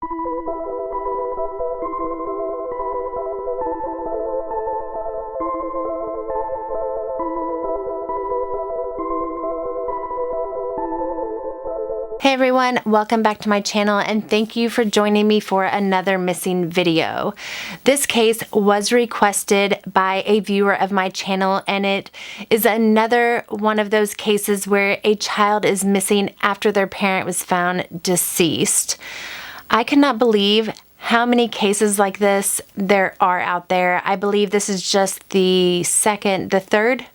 Hey everyone, welcome back to my channel and thank you for joining me for another missing video. This case was requested by a viewer of my channel, and it is another one of those cases where a child is missing after their parent was found deceased. I cannot believe how many cases like this there are out there. I believe this is just the third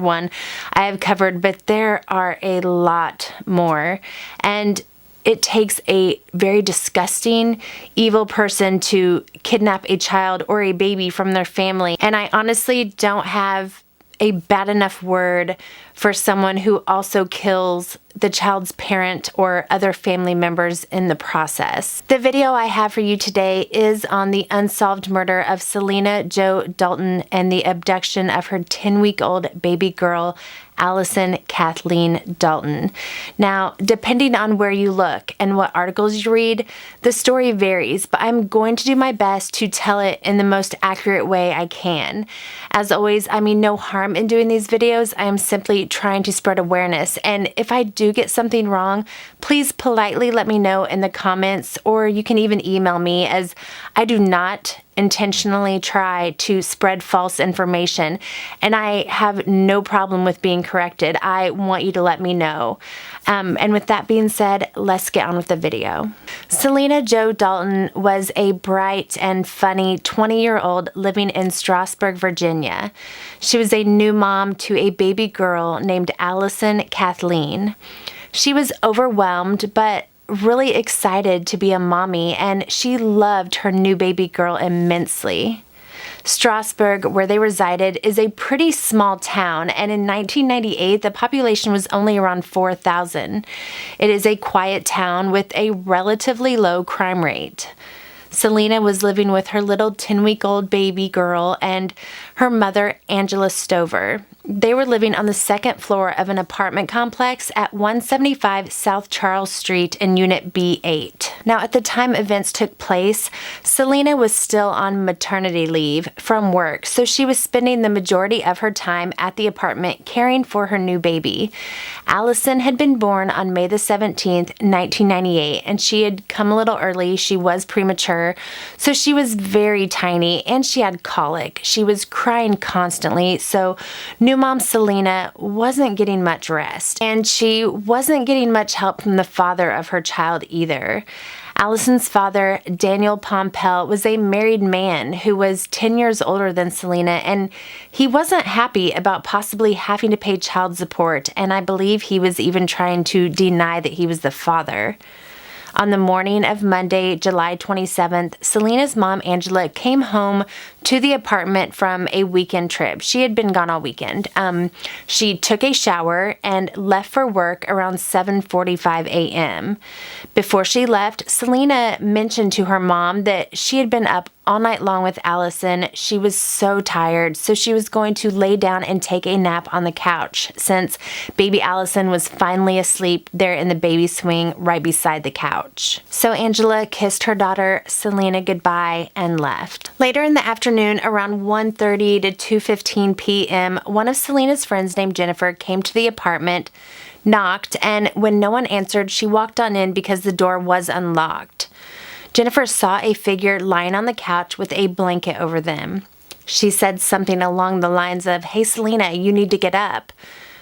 one I have covered, but there are a lot more. And it takes a very disgusting, evil person to kidnap a child or a baby from their family. And I honestly don't have a bad enough word for someone who also kills the child's parent or other family members in the process. The video I have for you today is on the unsolved murder of Sylena Jo Dalton and the abduction of her 10-week-old baby girl, Allyson Kathleen Dalton. Now, depending on where you look and what articles you read, the story varies, but I'm going to do my best to tell it in the most accurate way I can. As always, I mean no harm in doing these videos. I am simply trying to spread awareness, and if I do get something wrong, please politely let me know in the comments, or you can even email me, as I do not intentionally try to spread false information, and I have no problem with being corrected. I want you to let me know. And with that being said, let's get on with the video. Sylena Jo Dalton was a bright and funny 20-year-old living in Strasburg, Virginia. She was a new mom to a baby girl named Allyson Kathleen. She was overwhelmed, but really excited to be a mommy, and she loved her new baby girl immensely. Strasburg, where they resided, is a pretty small town, and in 1998, the population was only around 4,000. It is a quiet town with a relatively low crime rate. Sylena was living with her little 10-week-old baby girl and her mother, Angela Stover. They were living on the second floor of an apartment complex at 175 South Charles Street in Unit B8. Now, at the time events took place, Sylena was still on maternity leave from work, so she was spending the majority of her time at the apartment caring for her new baby. Allyson had been born on May the 17th, 1998, and she had come a little early. She was premature, so she was very tiny, and she had colic. She was crying constantly, so new mom Sylena wasn't getting much rest, and she wasn't getting much help from the father of her child either. Allyson's father, Daniel Pompel, was a married man who was 10 years older than Sylena, and he wasn't happy about possibly having to pay child support, and I believe he was even trying to deny that he was the father. On the morning of Monday, July 27th, Sylena's mom, Angela, came home to the apartment from a weekend trip. She had been gone all weekend. She took a shower and left for work around 7:45 a.m. Before she left, Sylena mentioned to her mom that she had been up all night long with Allyson. She was so tired, so she was going to lay down and take a nap on the couch, since baby Allyson was finally asleep there in the baby swing right beside the couch. So Angela kissed her daughter Sylena goodbye and left. Later in the afternoon, around 1:30 to 2:15 p.m., one of Sylena's friends named Jennifer came to the apartment, knocked, and when no one answered, she walked on in because the door was unlocked. Jennifer saw a figure lying on the couch with a blanket over them. She said something along the lines of, "Hey Sylena, you need to get up."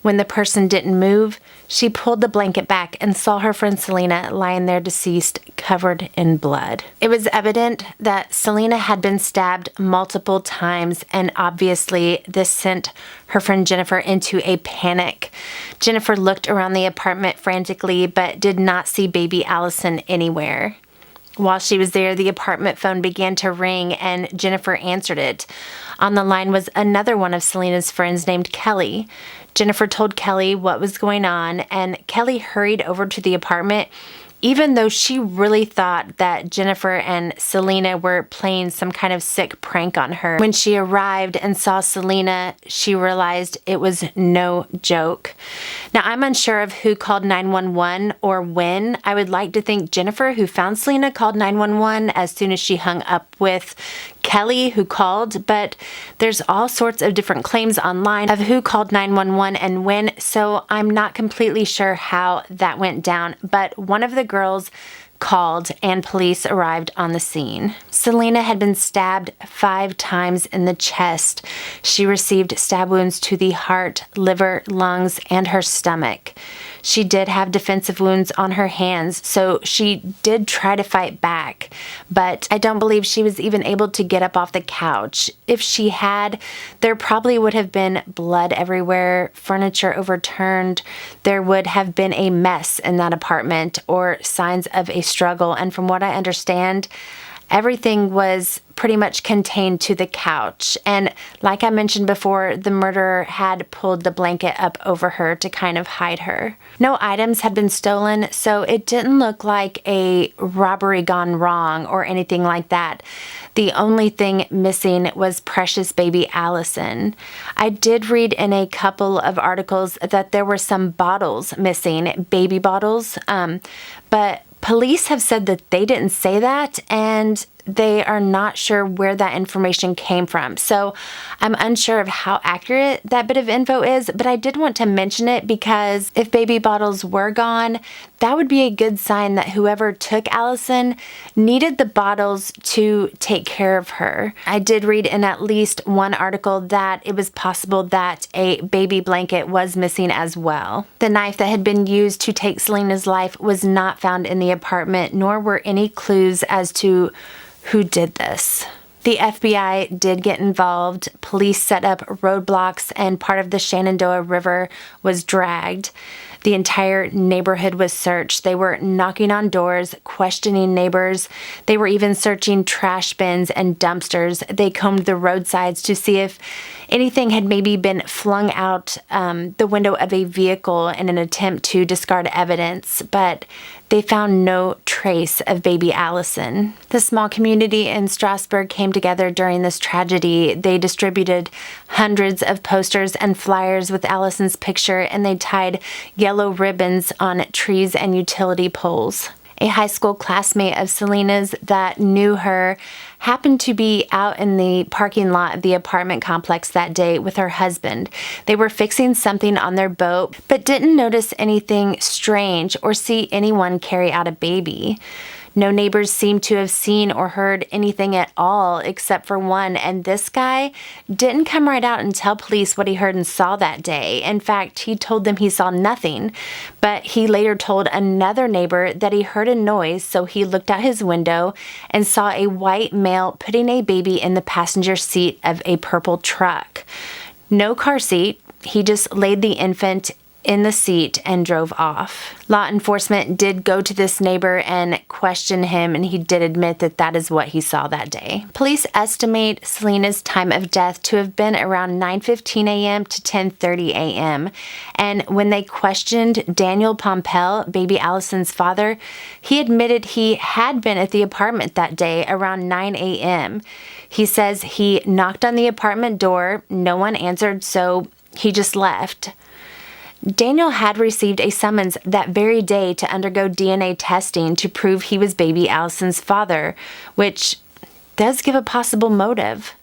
When the person didn't move, she pulled the blanket back and saw her friend Sylena lying there deceased, covered in blood. It was evident that Sylena had been stabbed multiple times, and obviously this sent her friend Jennifer into a panic. Jennifer looked around the apartment frantically, but did not see baby Allyson anywhere. While she was there, the apartment phone began to ring, and Jennifer answered it. On the line was another one of Sylena's friends named Kelly. Jennifer told Kelly what was going on, and Kelly hurried over to the apartment even though she really thought that Jennifer and Sylena were playing some kind of sick prank on her. When she arrived and saw Sylena, she realized it was no joke. Now, I'm unsure of who called 911 or when. I would like to think Jennifer, who found Sylena, called 911 as soon as she hung up with Kelly, who called, but there's all sorts of different claims online of who called 911 and when, so I'm not completely sure how that went down, but one of the girls called and police arrived on the scene. Sylena had been stabbed 5 times in the chest. She received stab wounds to the heart, liver, lungs, and her stomach. She did have defensive wounds on her hands, so she did try to fight back, but I don't believe she was even able to get up off the couch. If she had, there probably would have been blood everywhere, furniture overturned. There would have been a mess in that apartment or signs of a struggle, and from what I understand, everything was pretty much contained to the couch. And like I mentioned before, the murderer had pulled the blanket up over her to kind of hide her. No items had been stolen, so it didn't look like a robbery gone wrong or anything like that. The only thing missing was precious baby Allyson. I did read in a couple of articles that there were some bottles missing, baby bottles, but police have said that they didn't say that, and they are not sure where that information came from. So I'm unsure of how accurate that bit of info is, but I did want to mention it because if baby bottles were gone, that would be a good sign that whoever took Allyson needed the bottles to take care of her. I did read in at least one article that it was possible that a baby blanket was missing as well. The knife that had been used to take Sylena's life was not found in the apartment, nor were any clues as to who did this. The FBI did get involved. Police set up roadblocks and part of the Shenandoah River was dragged. The entire neighborhood was searched. They were knocking on doors, questioning neighbors. They were even searching trash bins and dumpsters. They combed the roadsides to see if anything had maybe been flung out the window of a vehicle in an attempt to discard evidence, but they found no trace of baby Allyson. The small community in Strasburg came together during this tragedy. They distributed hundreds of posters and flyers with Allyson's picture, and they tied yellow ribbons on trees and utility poles. A high school classmate of Sylena's that knew her happened to be out in the parking lot of the apartment complex that day with her husband. They were fixing something on their boat, but didn't notice anything strange or see anyone carry out a baby. No neighbors seemed to have seen or heard anything at all except for one, and this guy didn't come right out and tell police what he heard and saw that day. In fact, he told them he saw nothing, but he later told another neighbor that he heard a noise, so he looked out his window and saw a white male putting a baby in the passenger seat of a purple truck. No car seat, he just laid the infant in the seat and drove off. Law enforcement did go to this neighbor and question him, and he did admit that that is what he saw that day. Police estimate Sylena's time of death to have been around 9:15 a.m. to 10:30 a.m. And when they questioned Daniel Pompel, baby Allyson's father, he admitted he had been at the apartment that day around 9 a.m. He says he knocked on the apartment door, no one answered, so he just left. Daniel had received a summons that very day to undergo DNA testing to prove he was baby Allyson's father, which does give a possible motive.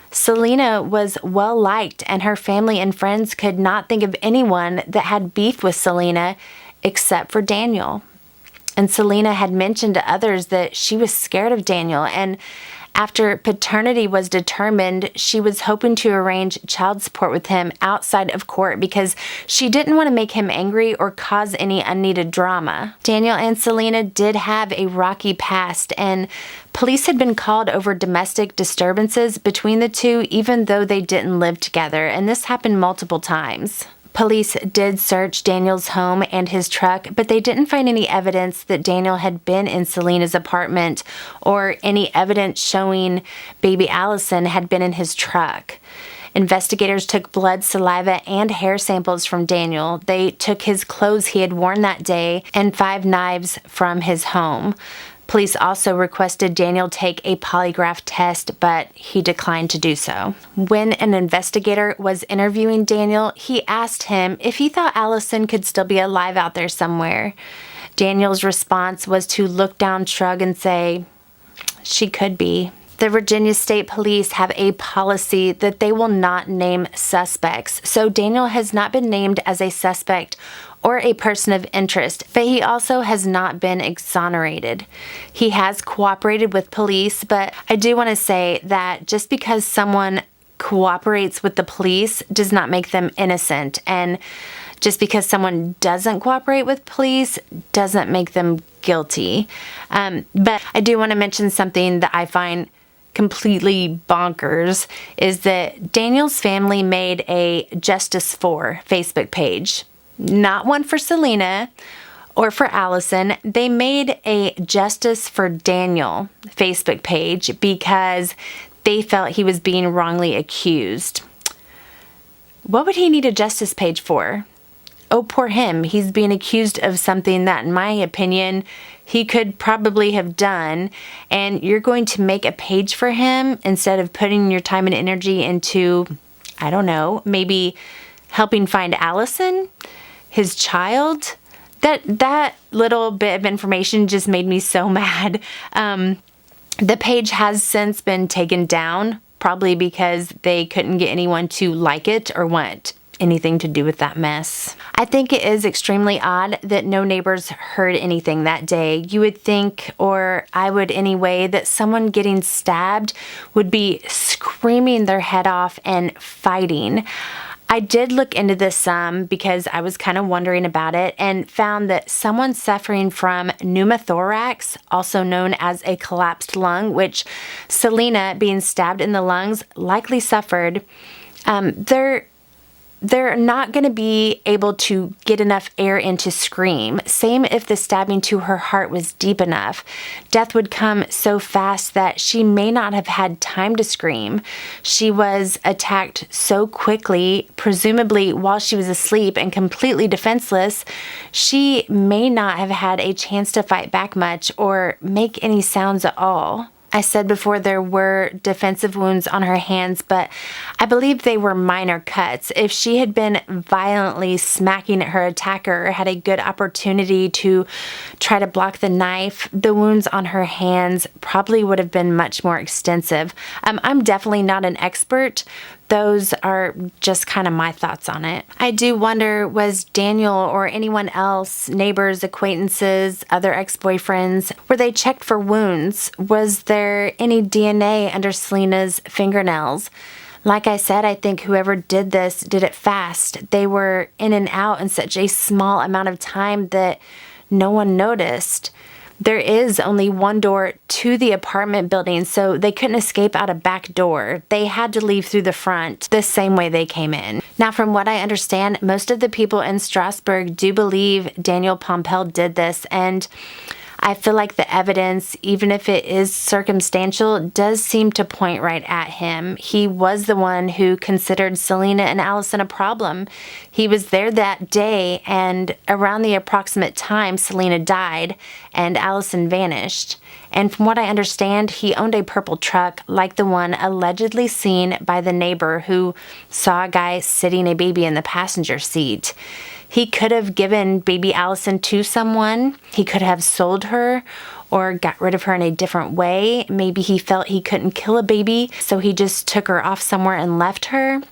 Sylena was well liked, and her family and friends could not think of anyone that had beef with Sylena except for Daniel. And Sylena had mentioned to others that she was scared of Daniel, and after paternity was determined, she was hoping to arrange child support with him outside of court because she didn't want to make him angry or cause any unneeded drama. Daniel and Sylena did have a rocky past, and police had been called over domestic disturbances between the two, even though they didn't live together, and this happened multiple times. Police did search Daniel's home and his truck, but they didn't find any evidence that Daniel had been in Sylena's apartment or any evidence showing baby Allyson had been in his truck. Investigators took blood, saliva, and hair samples from Daniel. They took his clothes he had worn that day and 5 knives from his home. Police also requested Daniel take a polygraph test, but he declined to do so. When an investigator was interviewing Daniel, he asked him if he thought Allyson could still be alive out there somewhere. Daniel's response was to look down, shrug, and say, "She could be." The Virginia State Police have a policy that they will not name suspects, so Daniel has not been named as a suspect or a person of interest, but he also has not been exonerated. He has cooperated with police, but I do want to say that just because someone cooperates with the police does not make them innocent, and just because someone doesn't cooperate with police doesn't make them guilty. But I do want to mention something that I find completely bonkers is that Daniel's family made a Justice For Facebook page. Not one for Sylena or for Allyson. They made a Justice for Daniel Facebook page because they felt he was being wrongly accused. What would he need a justice page for? Oh, poor him. He's being accused of something that, in my opinion, he could probably have done. And you're going to make a page for him instead of putting your time and energy into, I don't know, maybe helping find Allyson, his child. That little bit of information just made me so mad. The page has since been taken down, probably because they couldn't get anyone to like it or want anything to do with that mess. I think it is extremely odd that no neighbors heard anything that day. You would think, or I would anyway, that someone getting stabbed would be screaming their head off and fighting. I did look into this some because I was kind of wondering about it and found that someone suffering from pneumothorax, also known as a collapsed lung, which Sylena, being stabbed in the lungs, likely suffered, they're not going to be able to get enough air in to scream. Same if the stabbing to her heart was deep enough. Death would come so fast that she may not have had time to scream. She was attacked so quickly, presumably while she was asleep and completely defenseless, she may not have had a chance to fight back much or make any sounds at all. I said before there were defensive wounds on her hands, but I believe they were minor cuts. If she had been violently smacking at her attacker or had a good opportunity to try to block the knife, the wounds on her hands probably would have been much more extensive. I'm definitely not an expert. Those are just kind of my thoughts on it. I do wonder, was Daniel or anyone else, neighbors, acquaintances, other ex-boyfriends, were they checked for wounds? Was there any DNA under Sylena's fingernails? Like I said, I think whoever did this did it fast. They were in and out in such a small amount of time that no one noticed. There is only one door to the apartment building, so they couldn't escape out a back door. They had to leave through the front, the same way they came in. Now, from what I understand, most of the people in Strasburg do believe Daniel Pompel did this, and I feel like the evidence, even if it is circumstantial, does seem to point right at him. He was the one who considered Sylena and Allyson a problem. He was there that day, and around the approximate time Sylena died and Allyson vanished. And from what I understand, he owned a purple truck like the one allegedly seen by the neighbor who saw a guy sitting a baby in the passenger seat. He could have given baby Allyson to someone. He could have sold her or got rid of her in a different way. Maybe he felt he couldn't kill a baby, so he just took her off somewhere and left her.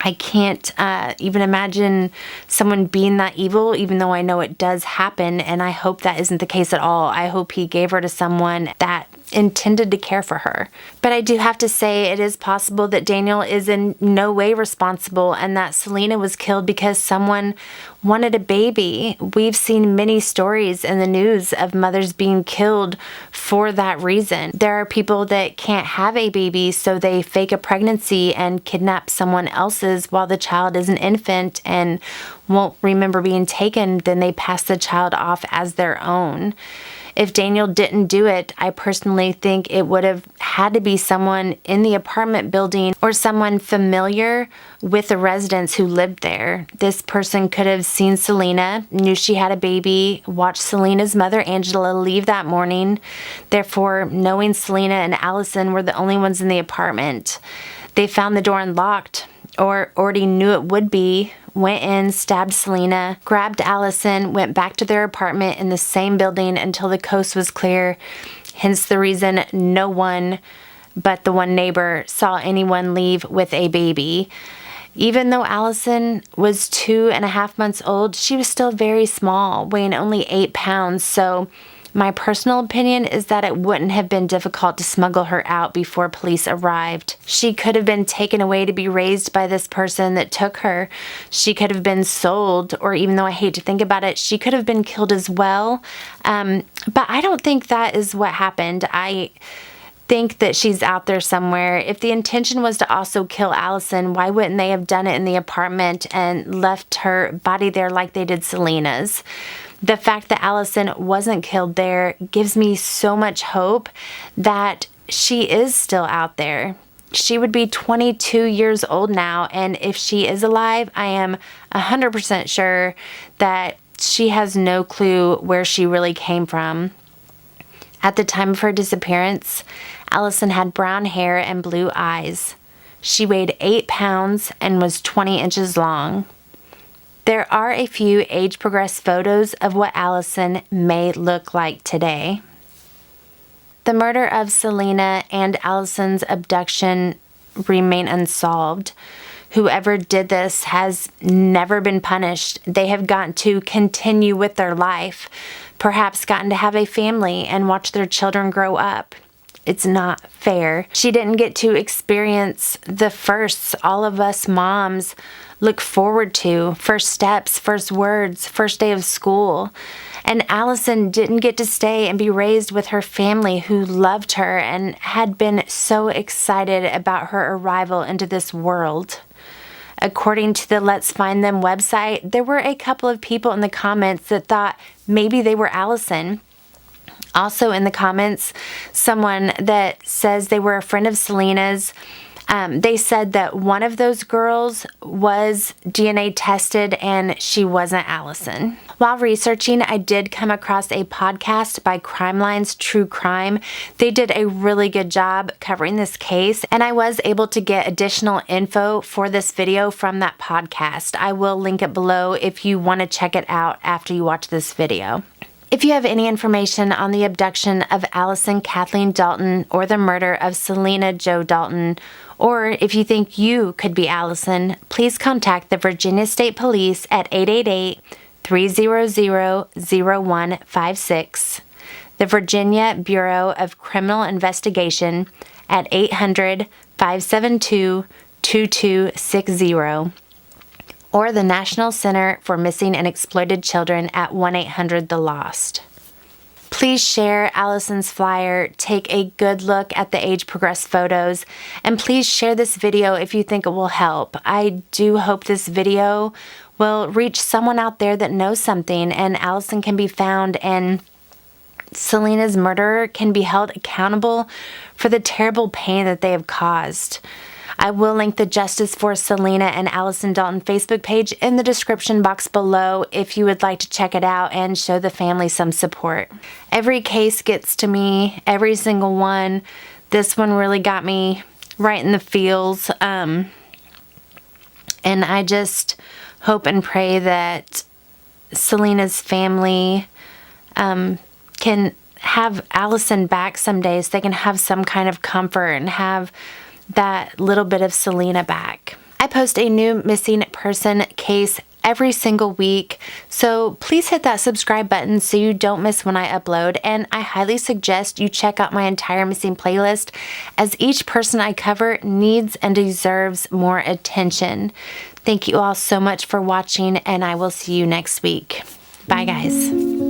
I can't even imagine someone being that evil, even though I know it does happen, and I hope that isn't the case at all. I hope he gave her to someone that intended to care for her. But I do have to say it is possible that Daniel is in no way responsible and that Sylena was killed because someone wanted a baby. We've seen many stories in the news of mothers being killed for that reason. There are people that can't have a baby, so they fake a pregnancy and kidnap someone else's while the child is an infant and won't remember being taken. Then they pass the child off as their own. If Daniel didn't do it, I personally think it would have had to be someone in the apartment building or someone familiar with the residents who lived there. This person could have seen Sylena, knew she had a baby, watched Selena's mother, Angela, leave that morning. Therefore, knowing Sylena and Allyson were the only ones in the apartment. They found the door unlocked, or already knew it would be, went in, stabbed Sylena, grabbed Allyson, went back to their apartment in the same building until the coast was clear. Hence the reason no one but the one neighbor saw anyone leave with a baby. Even though Allyson was 2.5 months old, she was still very small, weighing only 8 pounds. So my personal opinion is that it wouldn't have been difficult to smuggle her out before police arrived. She could have been taken away to be raised by this person that took her. She could have been sold, or even though I hate to think about it, she could have been killed as well. But I don't think that is what happened. I think that she's out there somewhere. If the intention was to also kill Allyson, why wouldn't they have done it in the apartment and left her body there like they did Selena's? The fact that Allyson wasn't killed there gives me so much hope that she is still out there. She would be 22 years old now, and if she is alive, I am 100% sure that she has no clue where she really came from. At the time of her disappearance, Allyson had brown hair and blue eyes. She weighed 8 pounds and was 20 inches long. There are a few age-progressed photos of what Allyson may look like today. The murder of Sylena and Allyson's abduction remain unsolved. Whoever did this has never been punished. They have gotten to continue with their life, perhaps gotten to have a family and watch their children grow up. It's not fair. She didn't get to experience the firsts all of us moms look forward to. First steps, first words, first day of school. And Allyson didn't get to stay and be raised with her family who loved her and had been so excited about her arrival into this world. According to the Let's Find Them website, there were a couple of people in the comments that thought maybe they were Allyson. Also in the comments, someone that says they were a friend of Selena's. They said that one of those girls was DNA tested and she wasn't Allyson. While researching, I did come across a podcast by Crimeline's True Crime. They did a really good job covering this case, and I was able to get additional info for this video from that podcast. I will link it below if you want to check it out after you watch this video. If you have any information on the abduction of Allyson Kathleen Dalton or the murder of Sylena Jo Dalton, or if you think you could be Allyson, please contact the Virginia State Police at 888-300-0156, the Virginia Bureau of Criminal Investigation at 800-572-2260, or the National Center for Missing and Exploited Children at 1-800-THE-LOST. Please share Allyson's flyer, take a good look at the age-progressed photos, and please share this video if you think it will help. I do hope this video will reach someone out there that knows something and Allyson can be found and Selena's murderer can be held accountable for the terrible pain that they have caused. I will link the Justice for Sylena and Allyson Dalton Facebook page in the description box below if you would like to check it out and show the family some support. Every case gets to me, every single one. This one really got me right in the feels. And I just hope and pray that Selena's family can have Allyson back someday so they can have some kind of comfort and have that little bit of Sylena back. I post a new missing person case every single week, so please hit that subscribe button so you don't miss when I upload, and I highly suggest you check out my entire missing playlist as each person I cover needs and deserves more attention. Thank you all so much for watching, and I will see you next week. Bye guys.